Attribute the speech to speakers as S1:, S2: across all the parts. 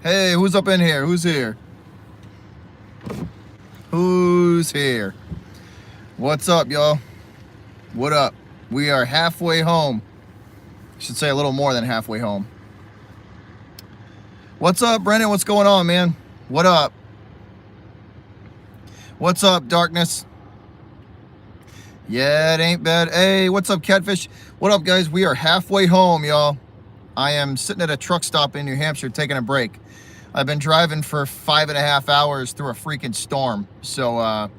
S1: Hey, who's up in here? Who's here? Who's here? What's up, y'all? What up? We are halfway home. I should say a little more than halfway home. What's up, Brendan? What's going on, man? What up? What's up, Darkness? Yeah, it ain't bad. Hey, what's up, Catfish? What up, guys? We are halfway home, y'all. I am sitting at a truck stop in New Hampshire taking a break. I've been driving for 5.5 hours through a freaking storm. So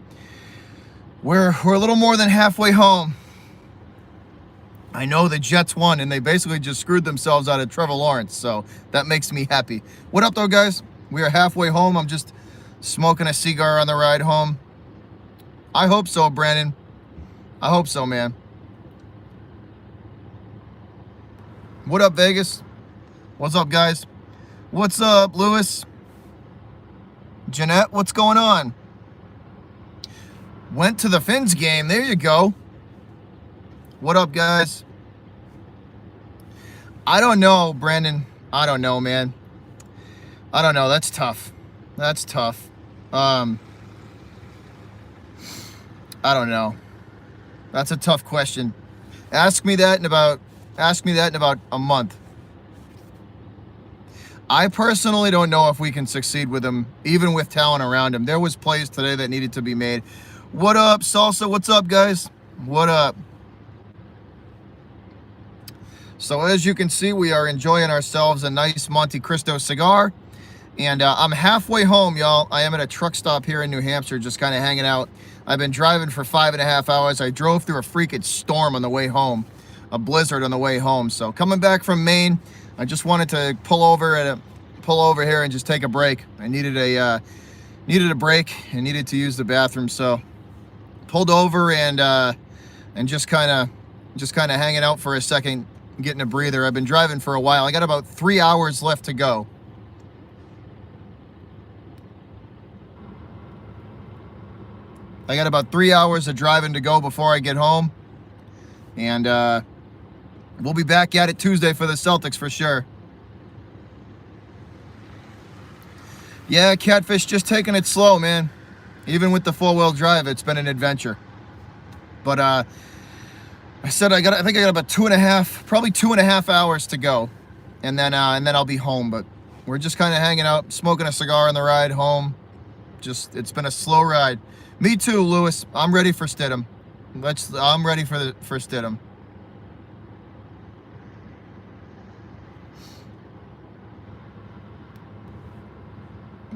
S1: we're a little more than halfway home. I know the Jets won, and they basically just screwed themselves out of Trevor Lawrence, so that makes me happy. What up, though, guys? We are halfway home. I'm just smoking a cigar on the ride home. I hope so, Brandon. I hope so, man. What up, Vegas? What's up, guys? What's up, Lewis? Jeanette, what's going on? Went to the Finns game. There you go. What up, guys? I don't know, Brandon. I don't know, man. I don't know. That's tough. That's tough. I don't know. That's a tough question. Ask me that in about a month. I personally don't know if we can succeed with him, even with talent around him. There was plays today that needed to be made. What up, Salsa? What's up, guys? What up? So as you can see, we are enjoying ourselves a nice Monte Cristo cigar. And I'm halfway home, y'all. I am at a truck stop here in New Hampshire, just kind of hanging out. I've been driving for 5.5 hours. I drove through a freaking storm on the way home, a blizzard on the way home. So coming back from Maine, I just wanted to pull over here and just take a break. I needed a break and needed to use the bathroom, so pulled over and just kind of hanging out for a second, getting a breather. I've been driving for a while. I got about 3 hours left to go. I got about 3 hours of driving to go before I get home, and we'll be back at it Tuesday for the Celtics for sure. Yeah, Catfish, just taking it slow, man. Even with the 4-wheel drive, it's been an adventure. But I think I got about 2.5 hours to go, and then I'll be home. But we're just kind of hanging out, smoking a cigar on the ride home. It's been a slow ride. Me too, Lewis. I'm ready for Stidham. I'm ready for Stidham.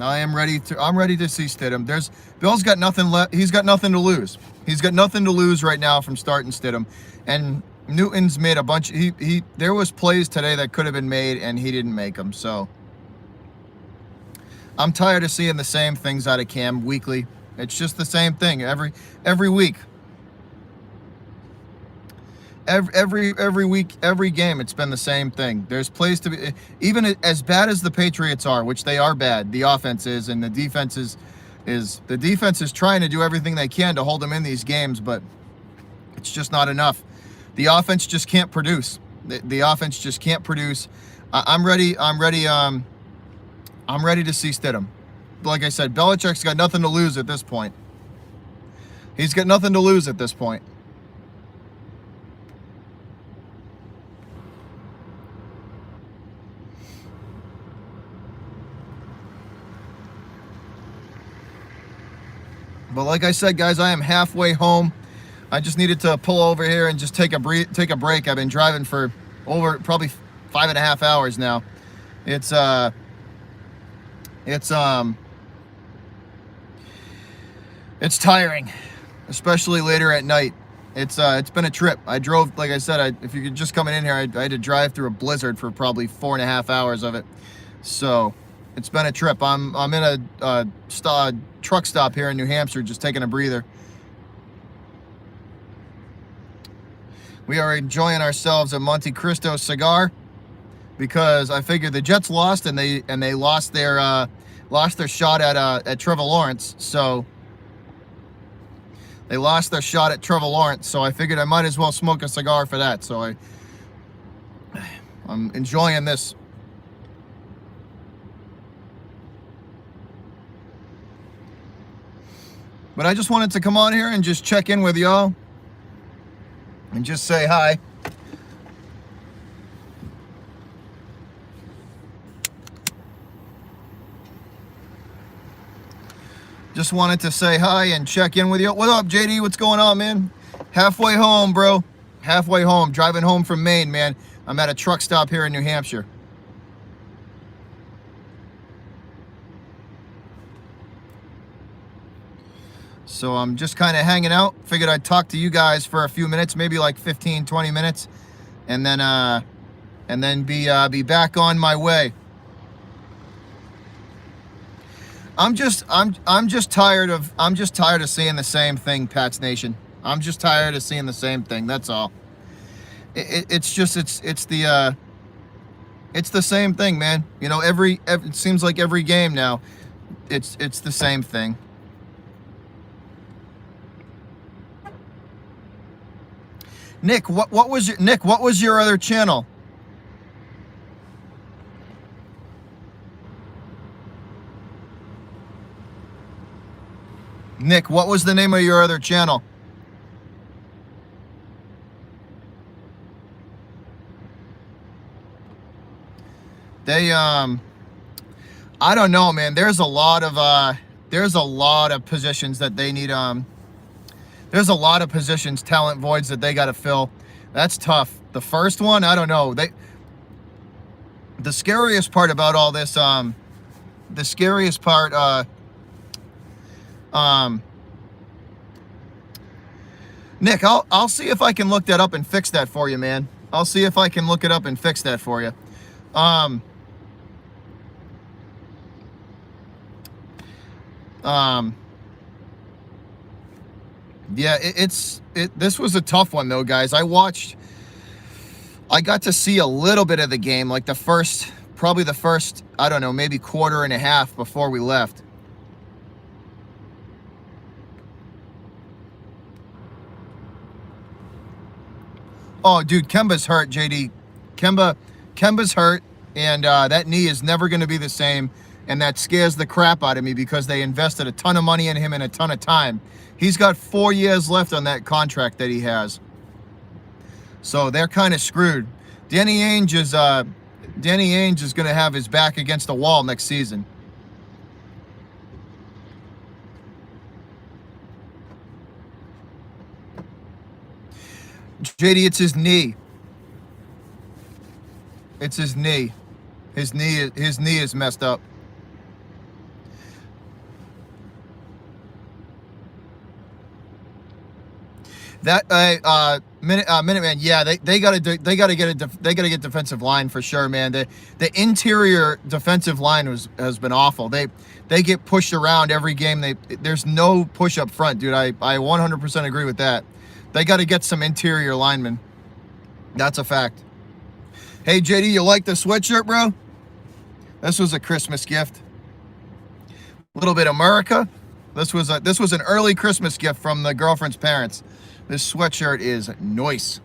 S1: I'm ready to see Stidham. Bill's got nothing left. He's got nothing to lose. He's got nothing to lose right now from starting Stidham. And Newton's made a bunch. There was plays today that could have been made, and he didn't make them. So I'm tired of seeing the same things out of Cam weekly. It's just the same thing every week. Every week, every game, it's been the same thing. There's plays to be, even as bad as the Patriots are, which they are bad. The offense is, and the defense is trying to do everything they can to hold them in these games, but it's just not enough. The offense just can't produce. The offense just can't produce. I'm ready to see Stidham. Like I said, Belichick's got nothing to lose at this point. He's got nothing to lose at this point. But like I said, guys, I am halfway home. I just needed to pull over here and just take a break. I've been driving for over probably 5.5 hours now. It's tiring, especially later at night. It's been a trip. I drove, like I said, if you could just coming in here, I had to drive through a blizzard for probably 4.5 hours of it. So it's been a trip. I'm in a truck stop here in New Hampshire, just taking a breather. We are enjoying ourselves a Monte Cristo cigar because I figured the Jets lost and they lost their shot at Trevor Lawrence. So they lost their shot at Trevor Lawrence. So I figured I might as well smoke a cigar for that. So I'm enjoying this. But I just wanted to come on here and just check in with y'all and just say hi. Just wanted to say hi and check in with you. What up, JD? What's going on, man? Halfway home, bro. Halfway home. Driving home from Maine, man. I'm at a truck stop here in New Hampshire. So I'm just kind of hanging out. Figured I'd talk to you guys for a few minutes, maybe like 15, 20 minutes, and then be back on my way. I'm just tired of seeing the same thing, Pats Nation. I'm just tired of seeing the same thing. That's all. It's the same thing, man. You know, it seems like every game now, it's the same thing. Nick, what was your other channel? Nick, what was the name of your other channel? They I don't know, man. There's a lot of positions that they need there's a lot of positions, talent voids that they got to fill. That's tough. The first one, I don't know. The scariest part about all this, the scariest part, Nick, I'll see if I can look that up and fix that for you, man. I'll see if I can look it up and fix that for you. Yeah, this was a tough one though, guys. I got to see a little bit of the game, like probably the first, I don't know, maybe quarter and a half before we left. Oh, dude, Kemba's hurt, JD. Kemba's hurt, and that knee is never going to be the same, and that scares the crap out of me because they invested a ton of money in him and a ton of time. He's got 4 years left on that contract that he has. So they're kind of screwed. Danny Ainge is going to have his back against the wall next season. JD, it's his knee. It's his knee. His knee is messed up. That Minuteman, yeah, they gotta get defensive line for sure, man. The interior defensive line has been awful. They get pushed around every game. There's no push up front, dude. I 100% agree with that. They got to get some interior linemen. That's a fact. Hey JD, you like the sweatshirt, bro? This was a Christmas gift. A little bit of America. This was an early Christmas gift from the girlfriend's parents. This sweatshirt is nice.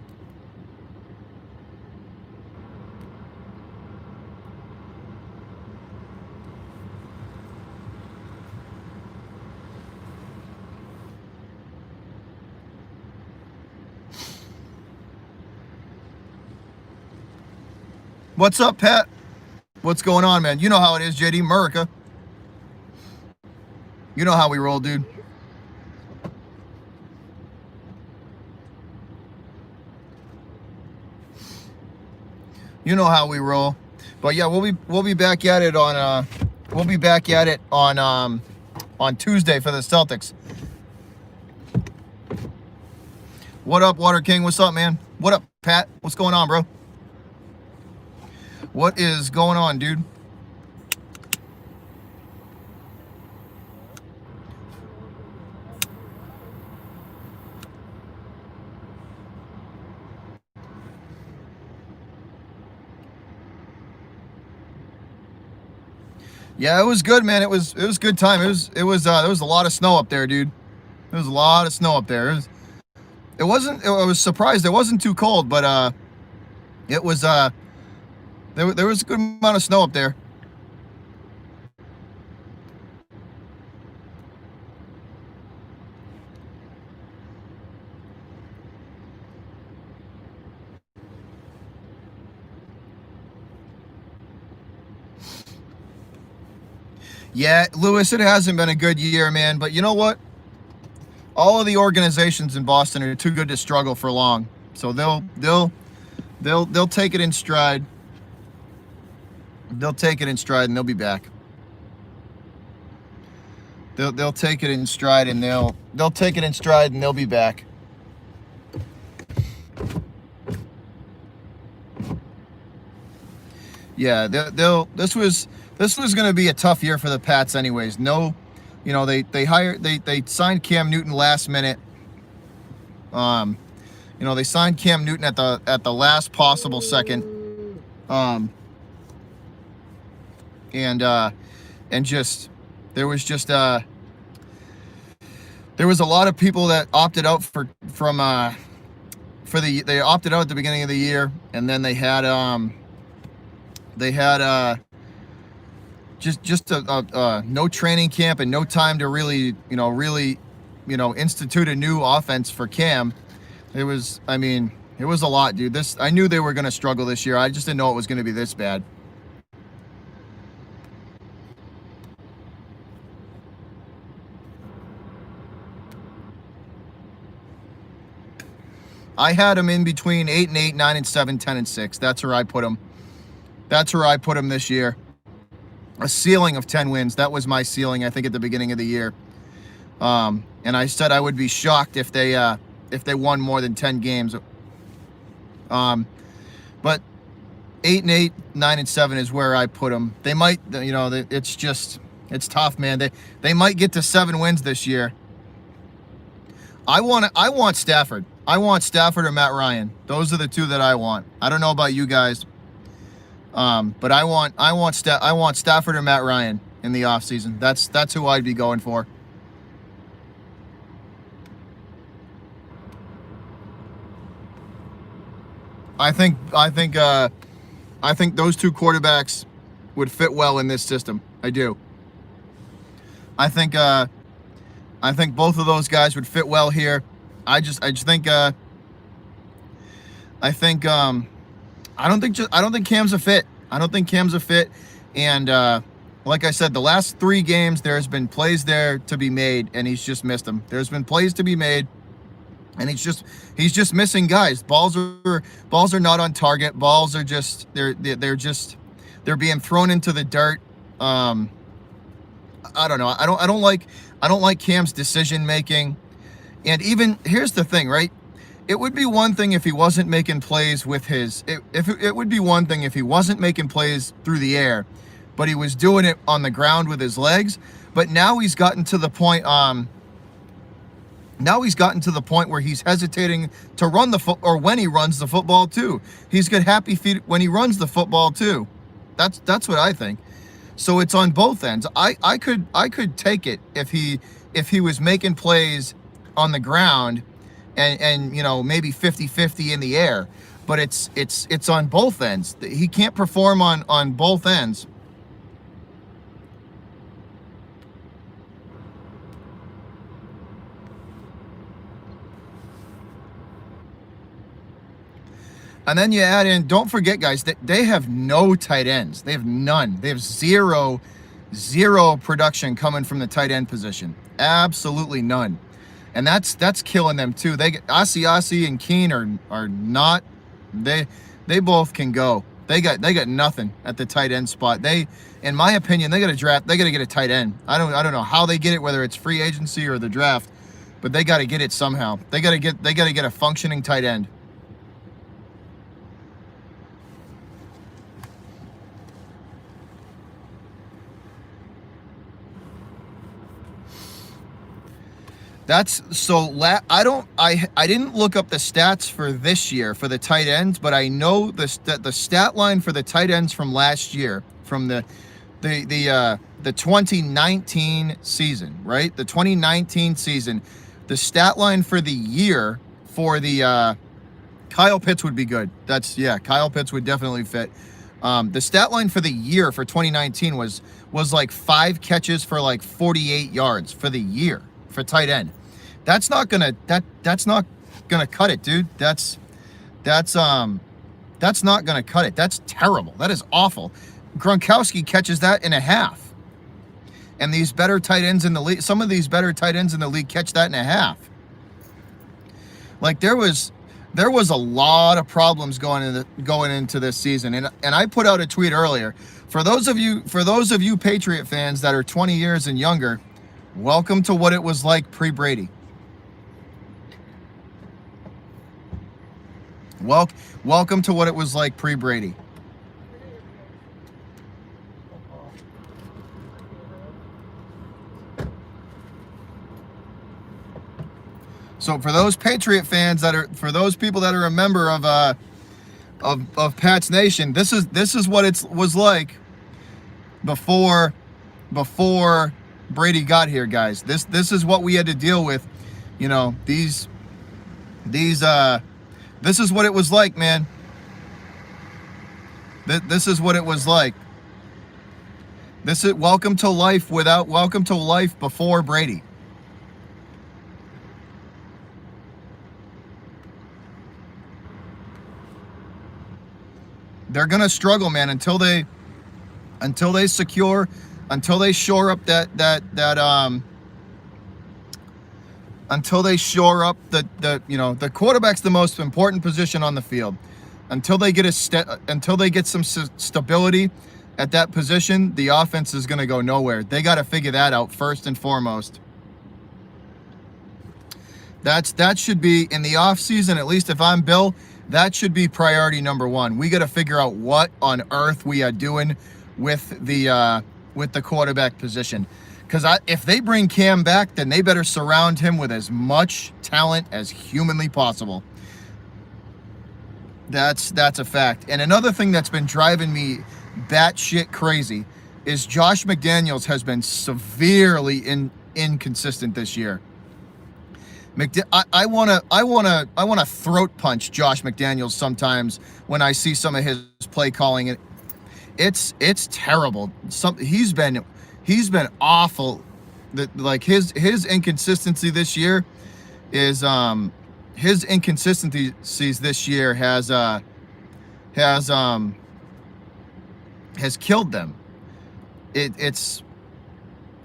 S1: What's up, Pat? What's going on, man? You know how it is, JD. America. You know how we roll, dude. You know how we roll. But yeah, we'll be back at it on on Tuesday for the Celtics. What up, Water King? What's up, man? What up, Pat? What's going on, bro? What is going on, dude? Yeah, it was good, man. It was good time. There was a lot of snow up there, dude. There was a lot of snow up there. I was surprised it wasn't too cold, but it was there was a good amount of snow up there. Yeah, Lewis, it hasn't been a good year, man. But you know what? All of the organizations in Boston are too good to struggle for long. So they'll take it in stride. They'll take it in stride and they'll be back. They'll take it in stride and they'll take it in stride and they'll be back. Yeah, this was going to be a tough year for the Pats anyways. No, you know, they signed Cam Newton last minute. You know, they signed Cam Newton at the last possible second. And just there was a lot of people that opted out they opted out at the beginning of the year, and then they had just no training camp and no time to really institute a new offense for Cam. It was a lot, dude. I knew they were going to struggle this year. I just didn't know it was going to be this bad. I had him in between 8-8, 9-7, 10-6. That's where I put him. That's where I put him this year. A ceiling of 10 wins. That was my ceiling, I think, at the beginning of the year. And I said I would be shocked if they won more than 10 games. But 8-8, 9-7 is where I put them. They might, it's tough, man. They might get to 7 wins this year. I want Stafford. I want Stafford or Matt Ryan. Those are the two that I want. I don't know about you guys. But I want Stafford or Matt Ryan in the offseason. That's who I'd be going for. I think those two quarterbacks would fit well in this system. I do. I think both of those guys would fit well here. I don't think Cam's a fit. I don't think Cam's a fit. And like I said, the last 3 games, there's been plays there to be made, and he's just missed them. There's been plays to be made, and he's just missing guys. Balls are not on target. Balls are just they're being thrown into the dirt. I don't know. I don't like Cam's decision making. And even here's the thing, right? It would be one thing if he wasn't making plays with it would be one thing if he wasn't making plays through the air, but he was doing it on the ground with his legs. But now he's gotten to the point where he's hesitating to run or when he runs the football too. He's got happy feet when he runs the football too. That's what I think. So it's on both ends. I could take it if he was making plays on the ground and maybe 50-50 in the air, but it's on both ends. He can't perform on both ends. And then you add in, don't forget, guys, that they have no tight ends. They have none. They have zero production coming from the tight end position. Absolutely none. And that's killing them too. They get Asiasi and Keene are not. They both can go. They got nothing at the tight end spot. In my opinion, they got to draft. They got to get a tight end. I don't know how they get it, whether it's free agency or the draft, but they got to get it somehow. They got to get a functioning tight end. That's so. I didn't look up the stats for this year for the tight ends, but I know the stat line for the tight ends from last year, from the 2019 season, right? The 2019 season, the stat line for the year for the Kyle Pitts would be good. Kyle Pitts would definitely fit. The stat line for the year for 2019 was like 5 catches for like 48 yards for the year for tight end. That's not gonna cut it, dude. That's not gonna cut it. That's terrible. That is awful. Gronkowski catches that in a half. And these better tight ends in the league, some of these better tight ends in the league catch that in a half. Like there was a lot of problems going into this season. And I put out a tweet earlier. For those of you Patriot fans that are 20 years and younger, welcome to what it was like pre-Brady. Welcome to what it was like pre-Brady. So for those Patriot fans for those people that are a member of Pat's Nation, this is what it was like before Brady got here, guys. This is what we had to deal with. You know, this is what it was like, man. This is what it was like. Welcome to life before Brady. They're gonna struggle, man, until they shore up until they shore up the quarterback's the most important position on the field. Until they get some stability at that position, the offense is gonna go nowhere. They got to figure that out first and foremost. That should be in the offseason, at least if I'm Bill. That should be priority number one. We got to figure out what on earth we are doing with the quarterback position. Because if they bring Cam back, then they better surround him with as much talent as humanly possible. That's a fact. And another thing that's been driving me batshit crazy is Josh McDaniels has been severely inconsistent this year. I wanna throat punch Josh McDaniels sometimes when I see some of his play calling. It's terrible. He's been awful. Like his inconsistency this year is his inconsistencies this year has killed them. It's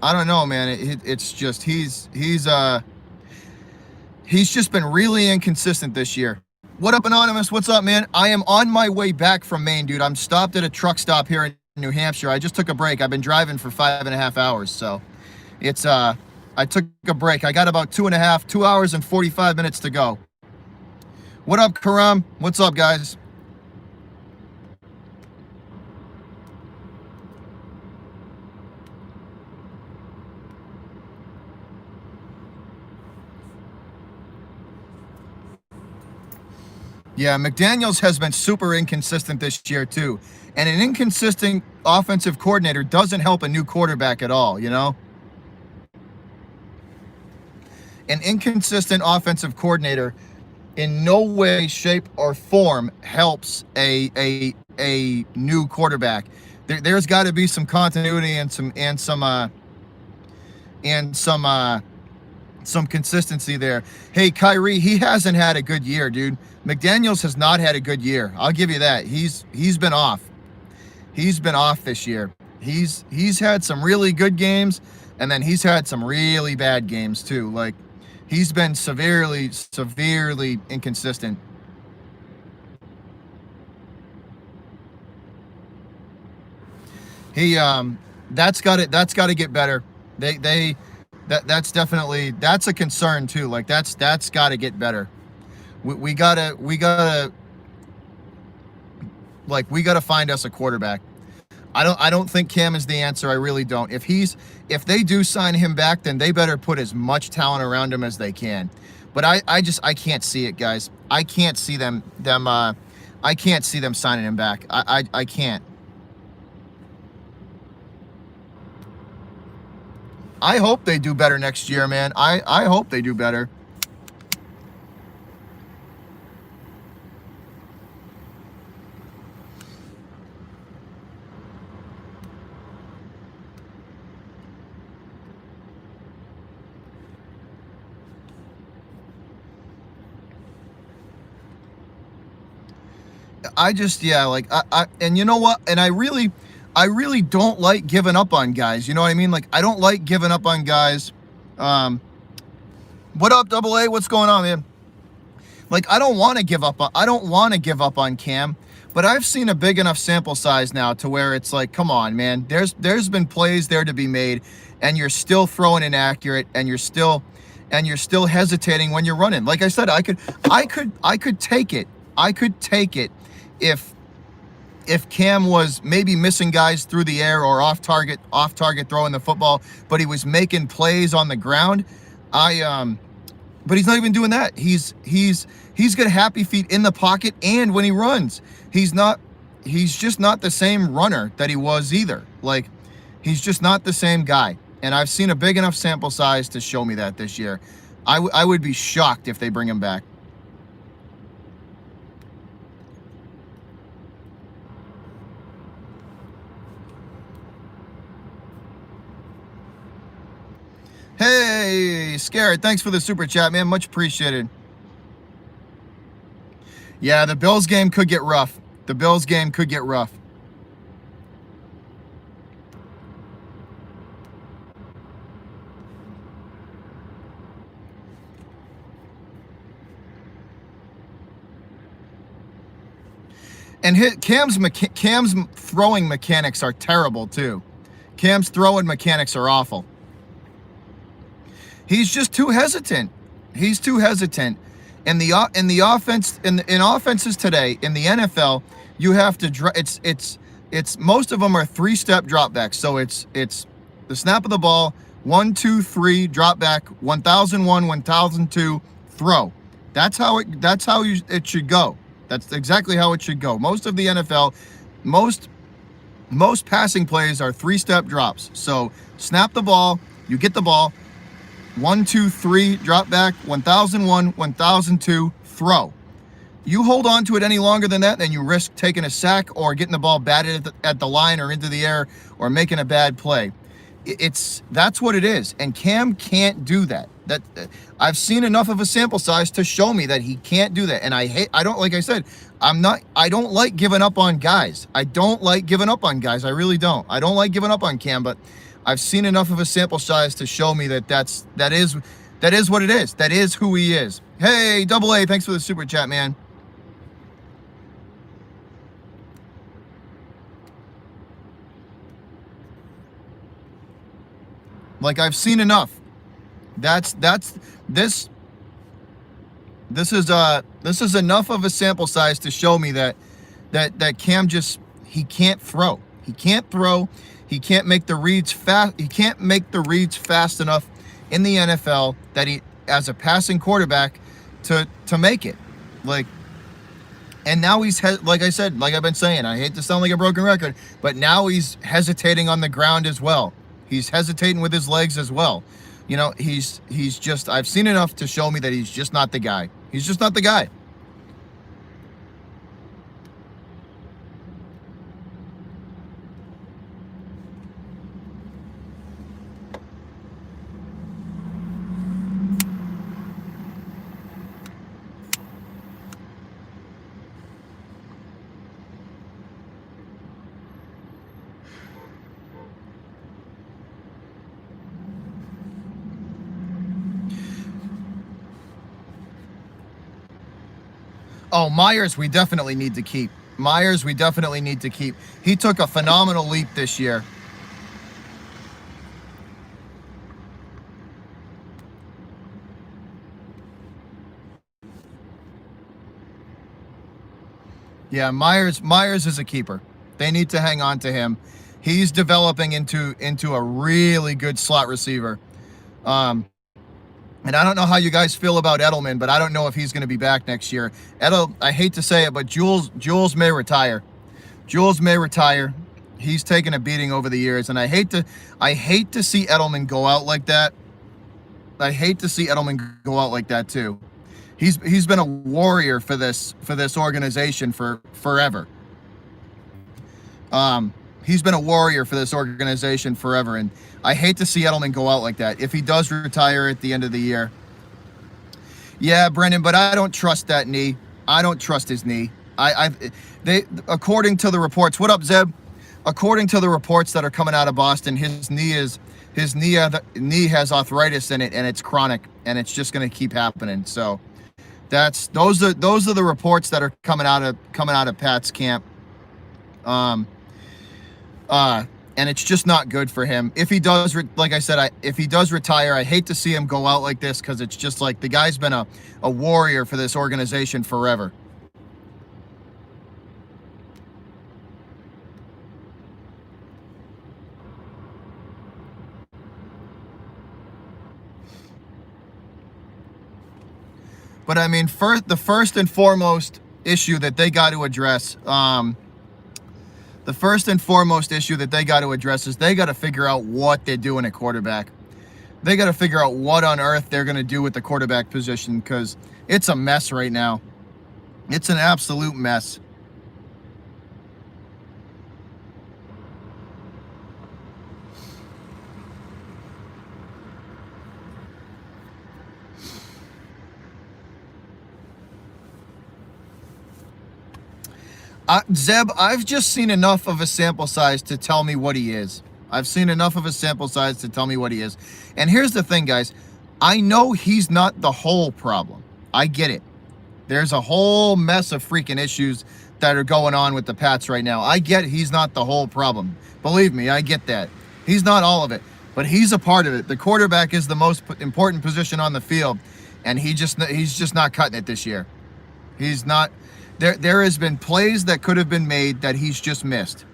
S1: I don't know, man. It's just he's just been really inconsistent this year. What up, Anonymous? What's up, man? I am on my way back from Maine, dude. I'm stopped at a truck stop here in New Hampshire. I just took a break. I've been driving for 5.5 hours, so it's I took a break. I got about 2 hours and 45 minutes to go. What up, Karam? What's up, guys? Yeah, McDaniels has been super inconsistent this year too. And an inconsistent offensive coordinator doesn't help a new quarterback at all, you know? An inconsistent offensive coordinator in no way, shape, or form helps a new quarterback. There's got to be some continuity and some consistency there. Hey, Kyrie, he hasn't had a good year, dude. McDaniels has not had a good year. I'll give you that. He's been off. He's been off this year. He's had some really good games, and then he's had some really bad games too. Like he's been severely inconsistent. That's got to get better. That's definitely a concern too. Like that's got to get better. We gotta find us a quarterback. I don't think Cam is the answer. I really don't. If they do sign him back, then they better put as much talent around him as they can. But I can't see it, guys. I can't see them I can't see them signing him back. I can't. I hope they do better next year, man. I hope they do better. And you know what? And I I really don't like giving up on guys. You know what I mean? Like, I don't like giving up on guys. What up, Double A? What's going on, man? Like, I don't want to give up on Cam, but I've seen a big enough sample size now to where it's like, come on, man. There's been plays there to be made, and you're still throwing inaccurate, and you're still hesitating when you're running. Like I said, I could take it. I could take it if Cam was maybe missing guys through the air or off target throwing the football, but he was making plays on the ground. But he's not even doing that. He's got happy feet in the pocket, and when he runs, he's just not the same runner that he was either. Like, he's just not the same guy. And I've seen a big enough sample size to show me that this year. I would be shocked if they bring him back. Hey, Scared, thanks for the super chat, man. Much appreciated. Yeah, the Bills game could get rough. And Cam's throwing mechanics are terrible too. Cam's throwing mechanics are awful. He's just too hesitant. In the offense, in offenses today in the NFL, you have to it's most of them are 3-step dropbacks. So it's the snap of the ball, 1, 2, 3, drop back, 1001, 1002, throw. That's how it should go. That's exactly how it should go. Most of the NFL, most passing plays are 3-step drops. So snap the ball, you get the ball, 1, 2, 3, drop back, 1001, 1002, throw. You hold on to it any longer than that, then you risk taking a sack or getting the ball batted at the line or into the air or making a bad play. That's what it is. And Cam can't do that. I've seen enough of a sample size to show me that he can't do that. And I don't like giving up on guys. I really don't. I don't like giving up on Cam, but I've seen enough of a sample size to show me that is what it is. That is who he is. Hey, Double A, thanks for the super chat, man. Like, I've seen enough. This is enough of a sample size to show me that Cam he can't throw. He can't make the reads fast. He can't make the reads fast enough in the NFL that he, as a passing quarterback, to make it. Like, and now he's like I said, like I've been saying, I hate to sound like a broken record, but now he's hesitating on the ground as well. He's hesitating with his legs as well. You know, he's just, I've seen enough to show me that he's just not the guy. He's just not the guy. Oh, Myers, we definitely need to keep. He took a phenomenal leap this year. Yeah, Myers is a keeper. They need to hang on to him. He's developing into a really good slot receiver. And I don't know how you guys feel about Edelman, but I don't know if he's going to be back next year. I hate to say it, but Jules may retire. He's taken a beating over the years, and I hate to see Edelman go out like that. Too. He's been a warrior for this organization for forever. He's been a warrior for this organization forever, and I hate to see Edelman go out like that. If he does retire at the end of the year. Yeah, Brendan, but I don't trust that knee. I don't trust his knee. According to the reports, what up, Zeb? according to the reports that are coming out of Boston, his knee has arthritis in it, and it's chronic, and it's just going to keep happening. So those are the reports that are coming out of Pat's camp. And it's just not good for him. If he does, like I said, if he does retire, I hate to see him go out like this, because it's just like the guy's been a warrior for this organization forever. But I mean, the first and foremost issue that they got to address, is they got to figure out what they're doing at quarterback. They got to figure out what on earth they're going to do with the quarterback position, because it's a mess right now. It's an absolute mess. Zeb, I've just seen enough of a sample size to tell me what he is. And here's the thing, guys. I know he's not the whole problem. I get it. There's a whole mess of freaking issues that are going on with the Pats right now. I get he's not the whole problem. Believe me, I get that. He's not all of it, but he's a part of it. The quarterback is the most important position on the field, and he's just not cutting it this year. He's not. There has been plays that could have been made that he's just missed.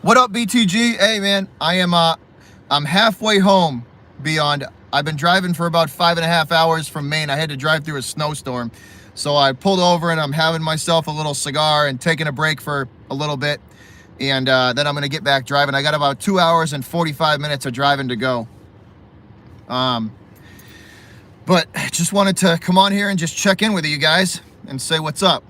S1: What up, BTG? Hey, man, I'm halfway home beyond. I've been driving for about 5.5 hours from Maine. I had to drive through a snowstorm. So I pulled over and I'm having myself a little cigar and taking a break for a little bit. And then I'm going to get back driving. I got about 2 hours and 45 minutes of driving to go. But I just wanted to come on here and just check in with you guys and say what's up.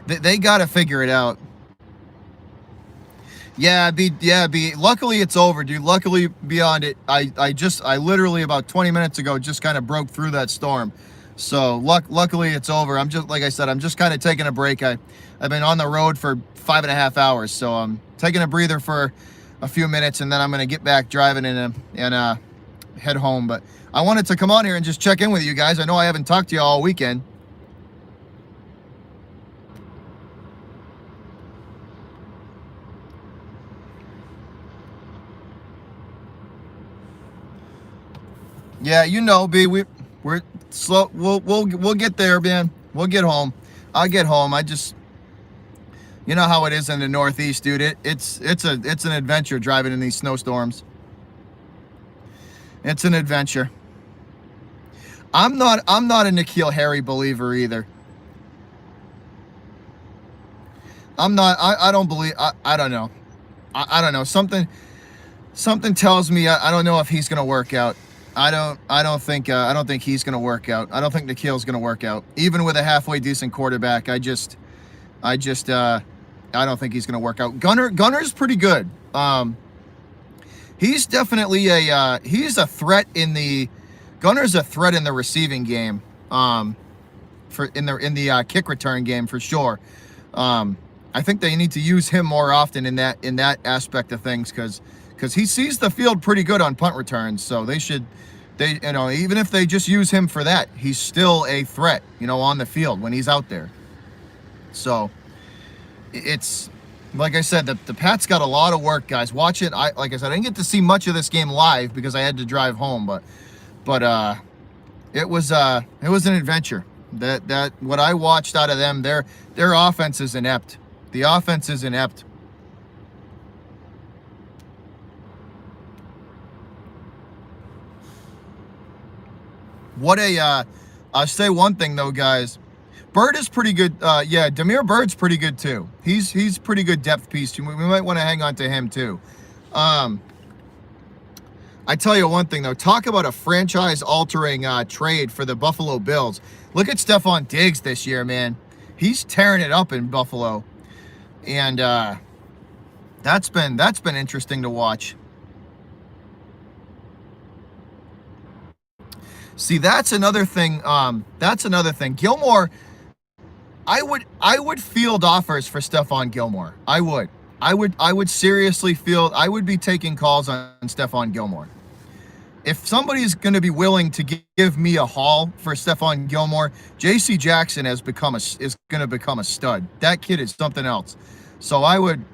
S1: They got to figure it out. Yeah, B. Luckily it's over, dude. Luckily beyond it, I literally about 20 minutes ago just kind of broke through that storm. So luckily it's over. I'm just, like I said, I'm just kind of taking a break. I've been on the road for 5.5 hours, so I'm taking a breather for a few minutes, and then I'm gonna get back driving and head home. But I wanted to come on here and just check in with you guys. I know I haven't talked to you all weekend. Yeah, you know, B, we're slow. We'll get there, man. We'll get home. I'll get home. I just, you know how it is in the Northeast, dude. It's an adventure driving in these snowstorms. It's an adventure. I'm not a N'Keal Harry believer either. I'm not. I don't believe. I don't know. I don't know. Something tells me I don't know if he's gonna work out. I don't think he's gonna work out. I don't think N'Keal's gonna work out. Even with a halfway decent quarterback, I don't think he's gonna work out. Gunner's pretty good. He's definitely he's a threat in the Gunner's a threat in the receiving game. In the kick return game for sure. I think they need to use him more often in that aspect of things, because he sees the field pretty good on punt returns. So even if they just use him for that, he's still a threat, on the field when he's out there. So it's, like I said, the Pats got a lot of work, guys. Watch it. Like I said, I didn't get to see much of this game live because I had to drive home, but it was an adventure. That what I watched out of them, their offense is inept. The offense is inept. I'll say one thing though, guys. Bird is pretty good. Yeah, Damiere Bird's pretty good too. He's pretty good depth piece. We might want to hang on to him too. I tell you one thing though. Talk about a franchise-altering trade for the Buffalo Bills. Look at Stephon Diggs this year, man. He's tearing it up in Buffalo, and that's been interesting to watch. See, that's another thing. That's another thing. Gilmore, I would field offers for Stephon Gilmore. I would seriously field. I would be taking calls on Stephon Gilmore. If somebody's going to be willing to give me a haul for Stephon Gilmore, J.C. Jackson is going to become a stud. That kid is something else. So I would,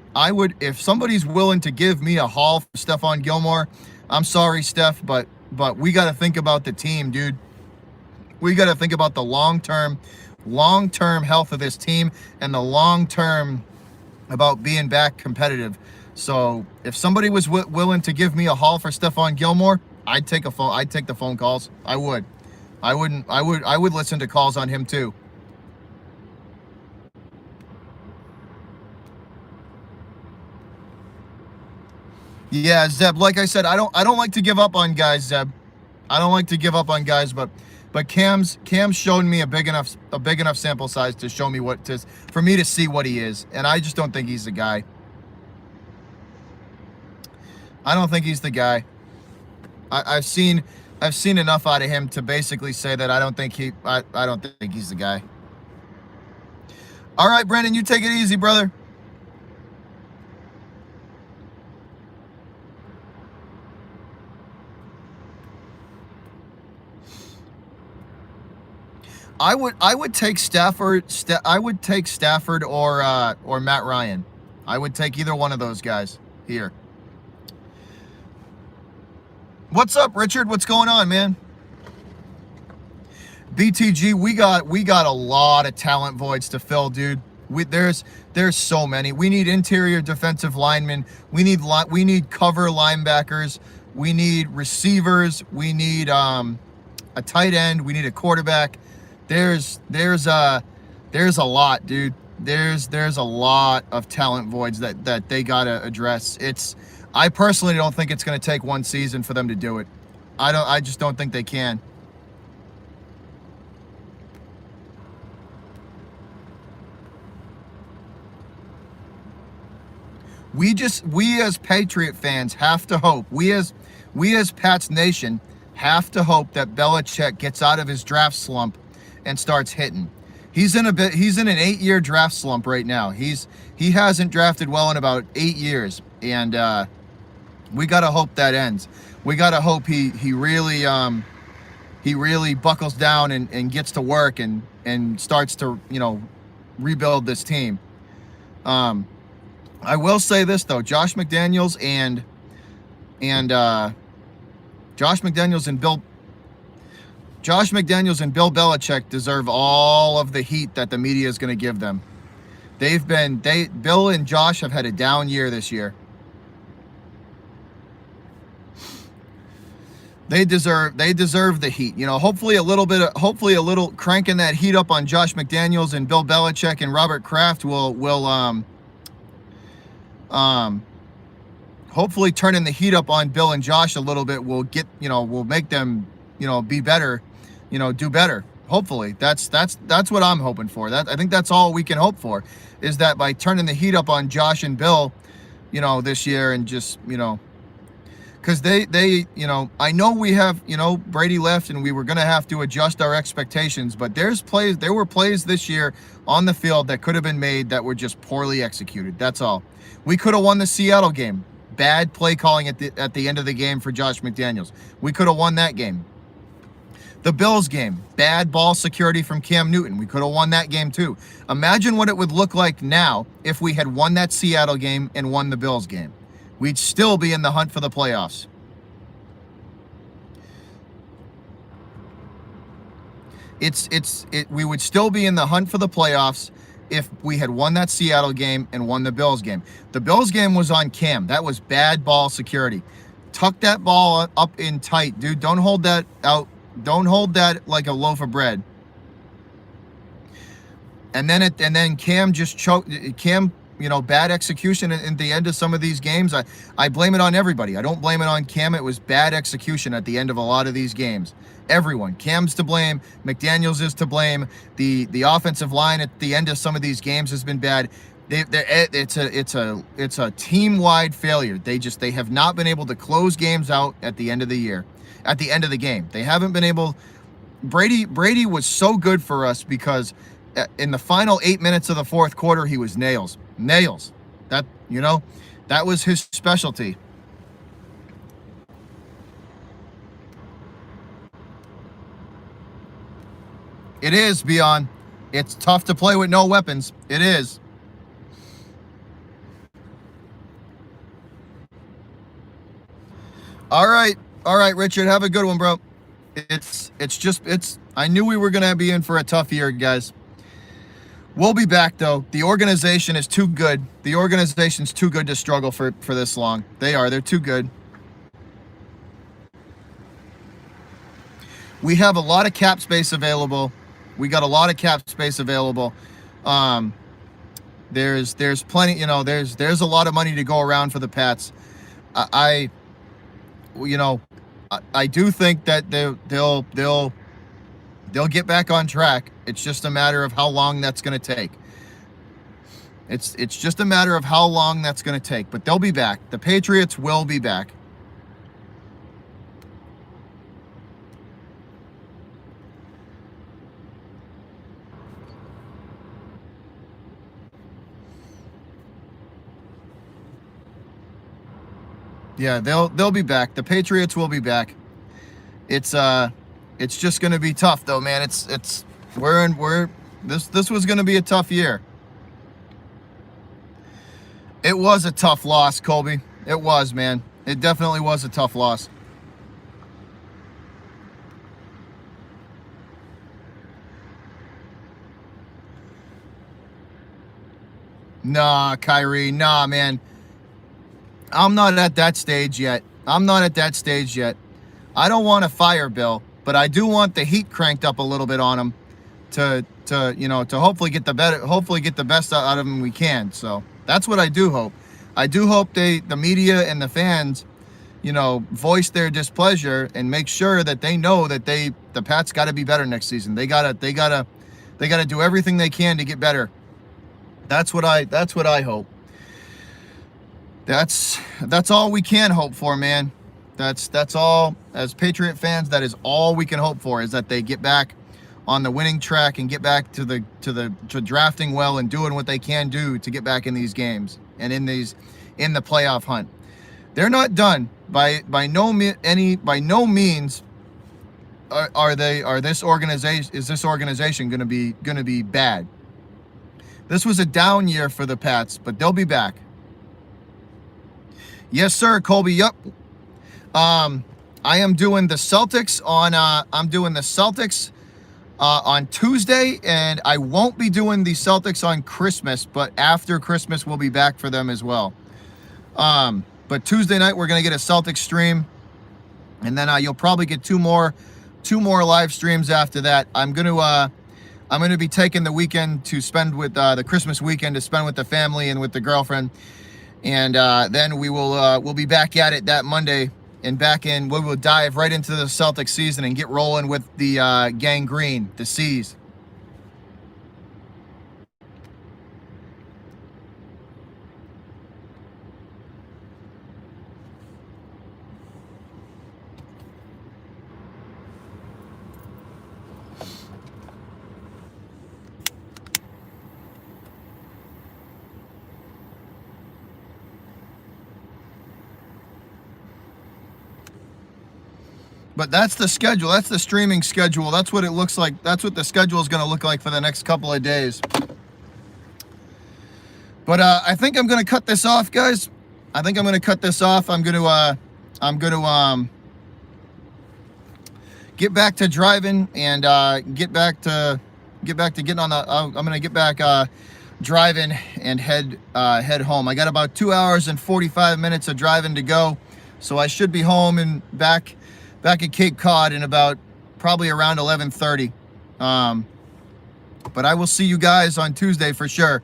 S1: if somebody's willing to give me a haul for Stephon Gilmore, I'm sorry, Steph, but we got to think about the team, dude. We got to think about the long-term health of this team and the long-term about being back competitive. So if somebody was willing to give me a haul for Stephon Gilmore, I'd take the phone calls. I would listen to calls on him too. Yeah, Zeb, like I said, I don't like to give up on guys, Zeb. I don't like to give up on guys, but Cam's shown me a big enough sample size to show me for me to see what he is, and I just don't think he's the guy. I don't think he's the guy. I've seen enough out of him to basically say that I don't think he's the guy. All right, Brandon, you take it easy, brother. I would take Stafford. I would take Stafford or Matt Ryan. I would take either one of those guys here. What's up, Richard? What's going on, man? BTG, we got a lot of talent voids to fill, dude. There's so many. We need interior defensive linemen. We need cover linebackers. We need receivers. We need a tight end. We need a quarterback. There's a lot, dude. There's a lot of talent voids that they gotta address. I personally don't think it's going to take one season for them to do it. I just don't think they can. We as Patriot fans have to hope. We as Pats Nation have to hope that Belichick gets out of his draft slump and starts hitting. He's in an 8-year draft slump right now. He hasn't drafted well in about 8 years, and we got to hope that ends. We got to hope he really buckles down and gets to work and starts to, rebuild this team. I will say this though, Josh McDaniels and Bill Belichick deserve all of the heat that the media is going to give them. Bill and Josh have had a down year this year. They deserve the heat. Hopefully a little cranking that heat up on Josh McDaniels and Bill Belichick and Robert Kraft will hopefully turning the heat up on Bill and Josh a little bit will make them, be better, do better. Hopefully. That's what I'm hoping for. I think that's all we can hope for, is that by turning the heat up on Josh and Bill, this year, and just, because they I know we have, Brady left and we were going to have to adjust our expectations, but there were plays this year on the field that could have been made that were just poorly executed. That's all. We could have won the Seattle game. Bad play calling at the end of the game for Josh McDaniels. We could have won that game. The Bills game, bad ball security from Cam Newton. We could have won that game too. Imagine what it would look like now if we had won that Seattle game and won the Bills game. We'd still be in the hunt for the playoffs. We would still be in the hunt for the playoffs if we had won that Seattle game and won the Bills game. The Bills game was on Cam. That was bad ball security. Tuck that ball up in tight, dude. Don't hold that out. Don't hold that like a loaf of bread. And then Cam just choked. Cam, bad execution at the end of some of these games. I blame it on everybody. I don't blame it on Cam. It was bad execution at the end of a lot of these games. Everyone. Cam's to blame. McDaniels is to blame. The offensive line at the end of some of these games has been bad. It's a team-wide failure. They have not been able to close games out at the end of the year. At the end of the game, they haven't been able. Brady was so good for us because in the final 8 minutes of the fourth quarter, he was nails. That, that was his specialty. It is, Beyond. It's tough to play with no weapons. It is. All right, Richard. Have a good one, bro. I knew we were gonna be in for a tough year, guys. We'll be back though. The organization is too good. The organization's too good to struggle for this long. They're too good. We have a lot of cap space available. We got a lot of cap space available. There's plenty, there's a lot of money to go around for the Pats. I do think that they'll get back on track. It's just a matter of how long that's going to take. It's just a matter of how long that's going to take, but they'll be back. The Patriots will be back. Yeah, they'll be back. The Patriots will be back. It's just going to be tough though, man. This was going to be a tough year. It was a tough loss, Colby. It was, man. It definitely was a tough loss. Nah, Kyrie. Nah, man. I'm not at that stage yet. I don't want to fire Bill, but I do want the heat cranked up a little bit on him to hopefully get the best out of him we can. So that's what I do hope. I do hope the media and the fans, voice their displeasure and make sure that they know that the Pats got to be better next season. They gotta do everything they can to get better. That's what I hope. That's all we can hope for, man. That's all, as Patriot fans, that is all we can hope for, is that they get back on the winning track and get back to drafting well and doing what they can do to get back in these games and in the playoff hunt. They're not done by no means. Is this organization going to be bad? This was a down year for the Pats, but they'll be back. Yes, sir, Colby. Yep. I am doing the Celtics on Tuesday, and I won't be doing the Celtics on Christmas, but after Christmas we'll be back for them as well. But Tuesday night we're gonna get a Celtics stream, and then you'll probably get two more live streams after that. I'm gonna be taking the weekend to spend with the Christmas weekend to spend with the family and with the girlfriend. And then we'll be back at it that Monday, and we will dive right into the Celtics season and get rolling with the Gang Green, the C's. But that's the schedule. That's the streaming schedule. That's what it looks like. That's what the schedule is going to look like for the next couple of days. But I think I'm going to cut this off, guys. I'm going to get back to driving and get back to getting on the. I'm going to get back driving and head home. I got about 2 hours and 45 minutes of driving to go, so I should be home and back at Cape Cod in about probably around 11:30. But I will see you guys on Tuesday for sure.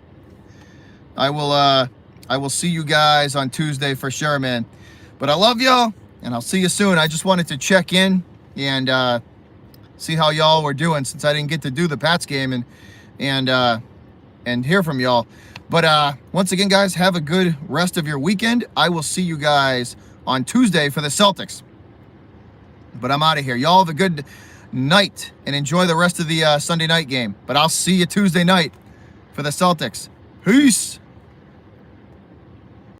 S1: I will see you guys on Tuesday for sure, man. But I love y'all, and I'll see you soon. I just wanted to check in and see how y'all were doing, since I didn't get to do the Pats game and hear from y'all. But once again, guys, have a good rest of your weekend. I will see you guys on Tuesday for the Celtics. But I'm out of here. Y'all have a good night and enjoy the rest of the Sunday night game. But I'll see you Tuesday night for the Celtics. Peace.